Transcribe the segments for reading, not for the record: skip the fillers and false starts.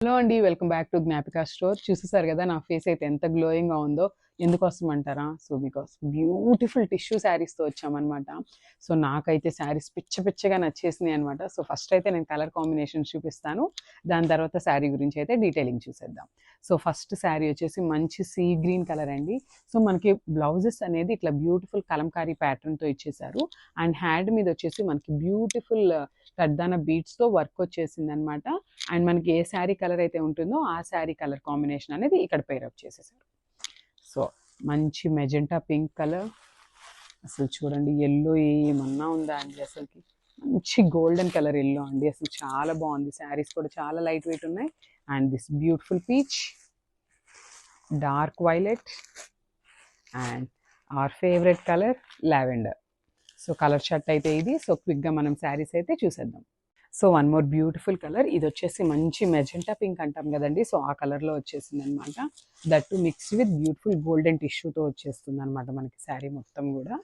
Hello అండి. Welcome back to Gnapika store. చూసేసారు కదా నా ఫేస్ అయితే ఎంత గ్లోయింగ్‌గా ఉందో. ఎందుకోసం అంటారా? బికాస్ బ్యూటిఫుల్ టిష్యూ శారీస్‌తో వచ్చామనమాట. నాకైతే శారీస్ పిచ్చ పిచ్చగా నచ్చేసినాయి అనమాట. ఫస్ట్ అయితే నేను కలర్ కాంబినేషన్స్ చూపిస్తాను. దాని తర్వాత శారీ గురించి అయితే డీటెయిలింగ్ చూసేద్దాం. ఫస్ట్ శారీ వచ్చేసి మంచి సీ గ్రీన్ కలర్ అండి. మనకి బ్లౌజెస్ అనేది ఇట్లా బ్యూటిఫుల్ కలంకారీ ప్యాటర్న్‌తో ఇచ్చేసారు. అండ్ హ్యాండ్ మీద వచ్చేసి మనకి బ్యూటిఫుల్ కడ్దానా బీడ్స్‌తో వర్క్ వచ్చేసిందనమాట. అండ్ మనకి ఏ శారీ కలర్ అయితే ఉంటుందో ఆ శారీ కలర్ కాంబినేషన్ అనేది ఇక్కడ పేరప్ చేసేసారు. మంచి మెజెంటా పింక్ కలర్. అసలు చూడండి, ఎల్లో ఏమన్నా ఉందా అండి అసలుకి. మంచి గోల్డెన్ కలర్ ఎల్లో అండి. అసలు చాలా బాగుంది. శారీస్ కూడా చాలా లైట్ వెయిట్ ఉన్నాయి. And this beautiful peach, dark violet and our favourite colour lavender. Colour shirt అయితే ఇది. క్విక్గా మనం శారీస్ అయితే చూసేద్దాం. One more beautiful colour. ఇది వచ్చేసి మంచి మెజెంటా పింక్ అంటాం కదండి. ఆ కలర్లో వచ్చేసింది అనమాట. That to mix with beautiful golden టిష్యూతో వచ్చేస్తుంది అనమాట మనకి శారీ మొత్తం కూడా.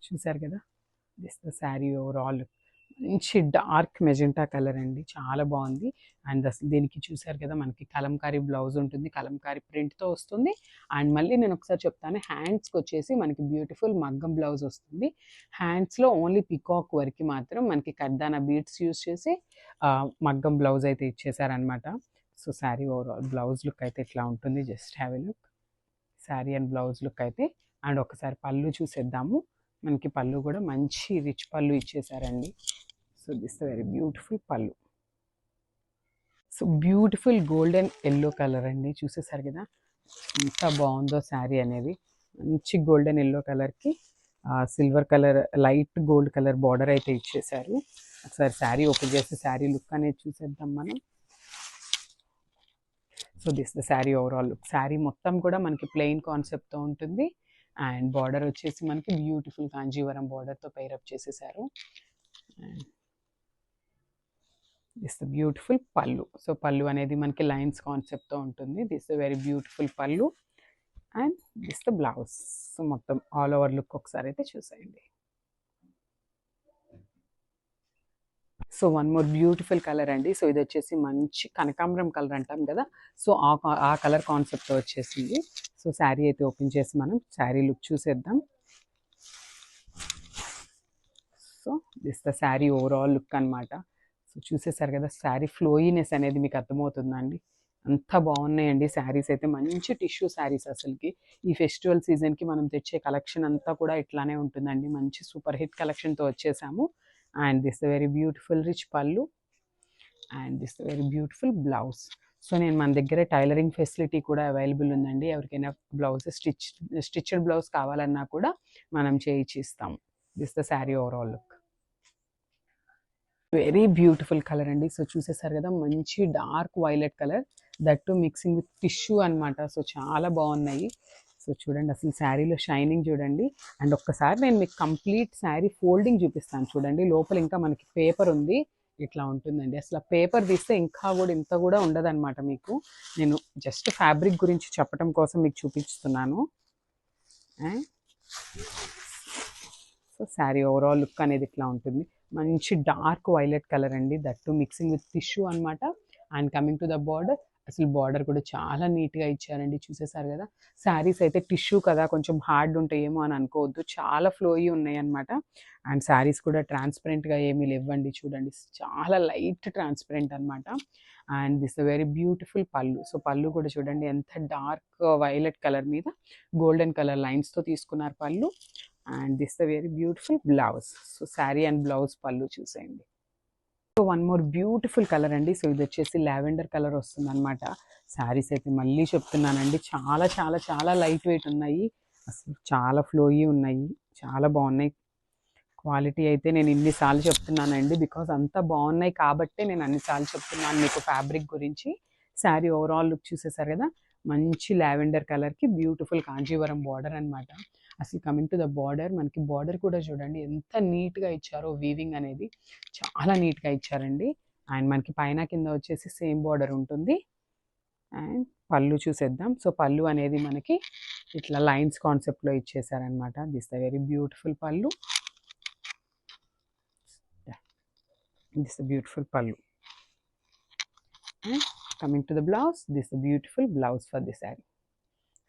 చూసారు కదా, దిస్ ద శారీ ఓవరాల్. మంచి డార్క్ మెజెంటా కలర్ అండి, చాలా బాగుంది. అండ్ అసలు దీనికి చూసారు కదా, మనకి కలంకారీ బ్లౌజ్ ఉంటుంది, కలంకారీ ప్రింట్తో వస్తుంది. అండ్ మళ్ళీ నేను ఒకసారి చెప్తాను, హ్యాండ్స్కి వచ్చేసి మనకి బ్యూటిఫుల్ మగ్గం బ్లౌజ్ వస్తుంది. హ్యాండ్స్లో ఓన్లీ పికాక్ వరకు మాత్రం మనకి కడ్దానా బీడ్స్ యూస్ చేసి మగ్గం బ్లౌజ్ అయితే ఇచ్చేసారనమాట. శారీ ఓవరాల్ బ్లౌజ్ లుక్ అయితే ఇట్లా ఉంటుంది. Just have a look sari and blouse look అయితే. అండ్ ఒకసారి పళ్ళు చూసేద్దాము. మనకి పళ్ళు కూడా మంచి రిచ్ పళ్ళు ఇచ్చేసారండి. దిస్ వెరీ బ్యూటిఫుల్ పళ్ళు. బ్యూటిఫుల్ గోల్డెన్ ఎల్లో కలర్ అండి. చూసేసారు కదా ఎంత బాగుందో శారీ అనేది. మంచి గోల్డెన్ ఎల్లో కలర్కి silver colour light gold colour border అయితే ఇచ్చేసారు. ఒకసారి శారీ ఓపెన్ చేసి శారీ లుక్ అనేది చూసేద్దాం మనం. This the sari overall look. Sari మొత్తం కూడా మనకి ప్లెయిన్ కాన్సెప్ట్తో ఉంటుంది. అండ్ బార్డర్ వచ్చేసి మనకి బ్యూటిఫుల్ కాంజీవరం బార్డర్తో పైరప్ చేసేసారు. దిస్ ద బ్యూటిఫుల్ పళ్ళు. పళ్ళు అనేది మనకి లైన్స్ కాన్సెప్ట్తో ఉంటుంది. దిస్ ద వెరీ బ్యూటిఫుల్ పళ్ళు. And this the blouse. మొత్తం ఆల్ ఓవర్ లుక్ ఒకసారి అయితే చూసేయండి. వన్ మోర్ బ్యూటిఫుల్ కలర్ అండి. ఇది వచ్చేసి మంచి కనకాంబరం కలర్ అంటాం కదా. ఆ కలర్ కాన్సెప్ట్తో వచ్చేసింది. శారీ అయితే ఓపెన్ చేసి మనం శారీ లుక్ చూసేద్దాం. This the sari overall look అనమాట. చూసేసారు కదా, శారీ ఫ్లోయినెస్ అనేది మీకు అర్థమవుతుందండి. అంత బాగున్నాయండి శారీస్ అయితే. మంచి టిష్యూ శారీస్ అసలుకి. ఈ ఫెస్టివల్ సీజన్కి మనం తెచ్చే కలెక్షన్ అంతా కూడా ఇట్లానే ఉంటుందండి. మంచి సూపర్ హిట్ కలెక్షన్తో వచ్చేసాము. And this very beautiful rich pallu and this very beautiful blouse. నేను మన దగ్గర టైలరింగ్ ఫెసిలిటీ కూడా అవైలబుల్ ఉందండి. ఎవరికైనా బ్లౌజ్ స్టిచ్డ్ బ్లౌజ్ కావాలన్నా కూడా మనం చేయించిస్తాం. This the sari overall look. Very beautiful colour అండి. చూసేసారు కదా, మంచి dark violet colour, that to mixing with tissue అనమాట. చాలా బాగున్నాయి. చూడండి అసలు శారీలో షైనింగ్ చూడండి. అండ్ ఒక్కసారి నేను మీకు కంప్లీట్ శారీ ఫోల్డింగ్ చూపిస్తాను చూడండి. లోపల ఇంకా మనకి పేపర్ ఉంది, ఇట్లా ఉంటుందండి. అసలు ఆ పేపర్ తీస్తే ఇంకా కూడా ఇంత కూడా ఉండదన్నమాట మీకు. నేను జస్ట్ ఫ్యాబ్రిక్ గురించి చెప్పడం కోసం మీకు చూపిస్తున్నాను. శారీ ఓవరాల్ లుక్ అనేది ఇట్లా ఉంటుంది. మంచి డార్క్ వైలెట్ కలర్ అండి, that to mixing with tissue అనమాట. And coming to the border, అసలు బార్డర్ కూడా చాలా నీట్గా ఇచ్చారండి. చూసేసారు కదా, శారీస్ అయితే టిష్యూ కదా కొంచెం హార్డ్ ఉంటాయేమో అని అనుకోవద్దు, చాలా ఫ్లోయి ఉన్నాయి అనమాట. అండ్ శారీస్ కూడా ట్రాన్స్పరెంట్గా ఏమీ లేవండి. చూడండి చాలా లైట్ ట్రాన్స్పరెంట్ అనమాట. అండ్ దిస్ వెరీ బ్యూటిఫుల్ పళ్ళు. పళ్ళు కూడా చూడండి ఎంత డార్క్ వైలెట్ కలర్ మీద గోల్డెన్ కలర్ లైన్స్తో తీసుకున్నారు పళ్ళు. And this the very beautiful blouse. Sari and blouse పళ్ళు చూసేయండి. వన్ మోర్ బ్యూటిఫుల్ కలర్ అండి. ఇది వచ్చేసి లావెండర్ కలర్ వస్తుంది అనమాట. శారీస్ అయితే మళ్ళీ చెప్తున్నానండి, చాలా చాలా చాలా లైట్ వెయిట్ ఉన్నాయి. అసలు చాలా ఫ్లోయి ఉన్నాయి, చాలా బాగున్నాయి. క్వాలిటీ అయితే నేను ఇన్నిసార్లు చెప్తున్నానండి, బికాజ్ అంత బాగున్నాయి కాబట్టే నేను అన్నిసార్లు చెప్తున్నాను మీకు ఫ్యాబ్రిక్ గురించి. శారీ ఓవరాల్ లుక్ చూసేసారు కదా, మంచి లావెండర్ కలర్కి బ్యూటిఫుల్ కాంజీవరం బార్డర్ అనమాట. అసలు కమింగ్ టు ద బార్డర్, మనకి బార్డర్ కూడా చూడండి ఎంత నీట్గా ఇచ్చారో. వీవింగ్ అనేది చాలా నీట్గా ఇచ్చారండి. అండ్ మనకి పైన కింద వచ్చేసి సేమ్ బార్డర్ ఉంటుంది. అండ్ పళ్ళు చూసేద్దాం. పళ్ళు అనేది మనకి ఇట్లా లైన్స్ కాన్సెప్ట్లో ఇచ్చేసారనమాట. దిస్ ద వెరీ బ్యూటిఫుల్ పళ్ళు. దిస్ బ్యూటిఫుల్ పళ్ళు. And coming to the blouse, this beautiful blouse for the sari.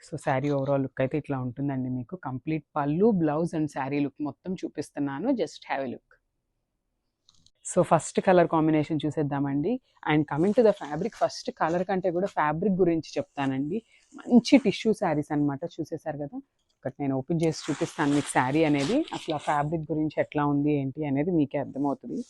So sari overall look అయితే ఇట్లా ఉంటుందండి మీకు. కంప్లీట్ పళ్ళు, బ్లౌజ్ అండ్ శారీ లుక్ మొత్తం చూపిస్తున్నాను. Just have a look. So first colour combination చూసేద్దామండి. And coming to the fabric, first colour కంటే కూడా ఫ్యాబ్రిక్ గురించి చెప్తానండి. మంచి టిష్యూ శారీస్ అనమాట. చూసేసారు కదా, ఒకటి నేను ఓపెన్ చేసి చూపిస్తాను మీకు శారీ అనేది. అసలు ఆ ఫ్యాబ్రిక్ గురించి ఎట్లా ఉంది ఏంటి అనేది మీకే అర్థమవుతుంది.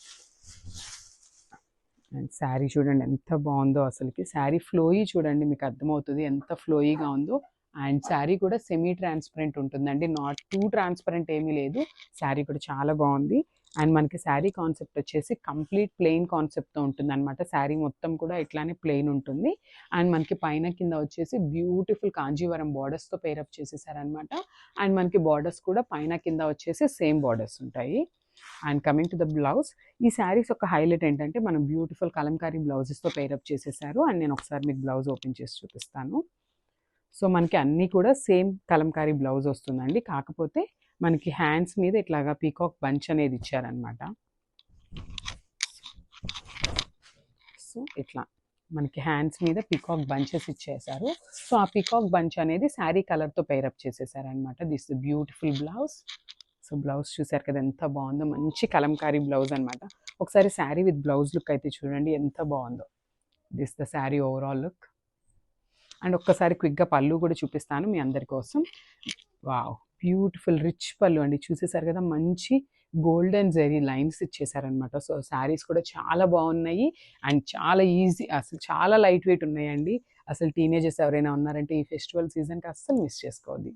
అండ్ శారీ చూడండి ఎంత బాగుందో అసలుకి. శారీ ఫ్లోయీ చూడండి, మీకు అర్థమవుతుంది ఎంత ఫ్లోయీగా ఉందో. అండ్ శారీ కూడా సెమీ ట్రాన్స్పరెంట్ ఉంటుందండి, నాట్ టూ ట్రాన్స్పరెంట్ ఏమీ లేదు. శారీ కూడా చాలా బాగుంది. అండ్ మనకి శారీ కాన్సెప్ట్ వచ్చేసి కంప్లీట్ ప్లెయిన్ కాన్సెప్ట్తో ఉంటుంది అనమాట. శారీ మొత్తం కూడా ఇట్లానే ప్లెయిన్ ఉంటుంది. అండ్ మనకి పైన కింద వచ్చేసి బ్యూటిఫుల్ కాంజీవరం బార్డర్స్తో పేరప్ చేసేసారనమాట. అండ్ మనకి బార్డర్స్ కూడా పైన కింద వచ్చేసి సేమ్ బార్డర్స్ ఉంటాయి. And coming to the blouse, ఈ శారీస్ ఒక హైలైట్ ఏంటంటే మనం బ్యూటిఫుల్ కలంకారీ బ్లౌజెస్తో పేరప్ చేసేసారు. అండ్ నేను ఒకసారి మీకు బ్లౌజ్ ఓపెన్ చేసి చూపిస్తాను. సో మనకి అన్నీ కూడా సేమ్ కలంకారీ బ్లౌజ్ వస్తుందండి, కాకపోతే మనకి హ్యాండ్స్ మీద ఇట్లాగా పీకాక్ బంచ్ అనేది ఇచ్చారనమాట. సో ఇట్లా మనకి హ్యాండ్స్ మీద పీకాక్ బంచెస్ ఇచ్చేసారు. సో ఆ పీకాక్ బంచ్ అనేది శారీ కలర్తో పేరప్ చేసేసారనమాట. This beautiful blouse. So blouse చూసారు కదా ఎంత బాగుందో, మంచి కలంకారీ బ్లౌజ్ అనమాట. ఒకసారి శారీ విత్ బ్లౌజ్ లుక్ అయితే చూడండి ఎంత బాగుందో. This the sari overall look. And ఒక్కసారి క్విక్గా పళ్ళు కూడా చూపిస్తాను మీ అందరి కోసం. వావ్, బ్యూటిఫుల్ రిచ్ పళ్ళు అండి. చూసేసారు కదా, మంచి గోల్డెన్ జెరీ లైన్స్ ఇచ్చేసారనమాట. సో శారీస్ కూడా చాలా బాగున్నాయి అండ్ చాలా ఈజీ, అసలు చాలా లైట్ వెయిట్ ఉన్నాయండి. అసలు టీనేజర్స్ ఎవరైనా ఉన్నారంటే ఈ ఫెస్టివల్ సీజన్కి అస్సలు మిస్ చేసుకోవద్దు.